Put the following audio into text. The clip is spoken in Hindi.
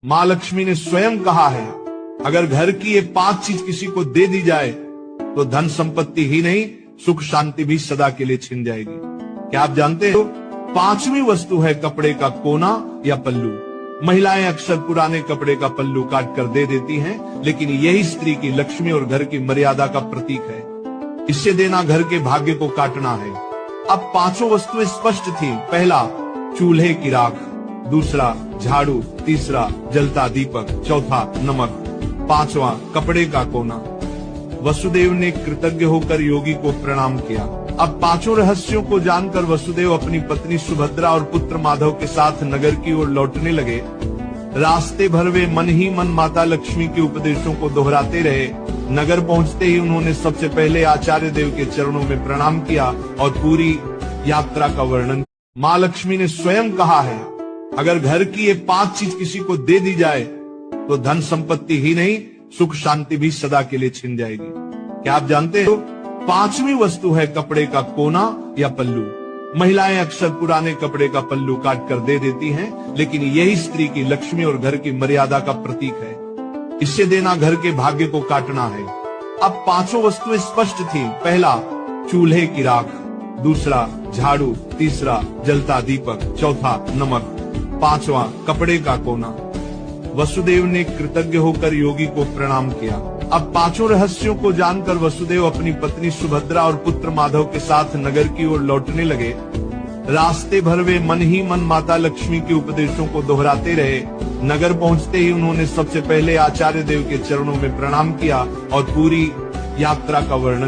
माँ लक्ष्मी ने स्वयं कहा है, अगर घर की ये 5 चीज किसी को दे दी जाए तो धन संपत्ति ही नहीं, सुख शांति भी सदा के लिए छिन जाएगी। क्या आप जानते हो 5वीं वस्तु है कपड़े का कोना या पल्लू। महिलाएं अक्सर पुराने कपड़े का पल्लू काट कर दे देती हैं, लेकिन यही स्त्री की लक्ष्मी और घर की मर्यादा का प्रतीक है। इससे देना घर के भाग्य को काटना है। अब 5 वस्तुएं स्पष्ट थी। पहला, चूल्हे की राख। दूसरा, झाड़ू। तीसरा, जलता दीपक। चौथा, नमक। 5वां, कपड़े का कोना। वसुदेव ने कृतज्ञ होकर योगी को प्रणाम किया। अब 5 रहस्यों को जानकर वसुदेव अपनी पत्नी सुभद्रा और पुत्र माधव के साथ नगर की ओर लौटने लगे। रास्ते भर वे मन ही मन माता लक्ष्मी के उपदेशों को दोहराते रहे। नगर पहुंचते ही उन्होंने सबसे पहले आचार्य देव के चरणों में प्रणाम किया और पूरी यात्रा का वर्णन। माँ लक्ष्मी ने स्वयं कहा है, अगर घर की ये 5 चीज किसी को दे दी जाए तो धन संपत्ति ही नहीं, सुख शांति भी सदा के लिए छिन जाएगी। क्या आप जानते हो 5वीं वस्तु है कपड़े का कोना या पल्लू। महिलाएं अक्सर पुराने कपड़े का पल्लू काट कर दे देती हैं, लेकिन यही स्त्री की लक्ष्मी और घर की मर्यादा का प्रतीक है। इससे देना घर के भाग्य को काटना है। अब 5 वस्तुएं स्पष्ट थी। पहला, चूल्हे की राख। दूसरा, झाड़ू। तीसरा, जलता दीपक। चौथा, नमक। 5वां, कपड़े का कोना। वसुदेव ने कृतज्ञ होकर योगी को प्रणाम किया। अब 5 रहस्यों को जानकर वसुदेव अपनी पत्नी सुभद्रा और पुत्र माधव के साथ नगर की ओर लौटने लगे। रास्ते भर वे मन ही मन माता लक्ष्मी के उपदेशों को दोहराते रहे। नगर पहुंचते ही उन्होंने सबसे पहले आचार्य देव के चरणों में प्रणाम किया और पूरी यात्रा का वर्णन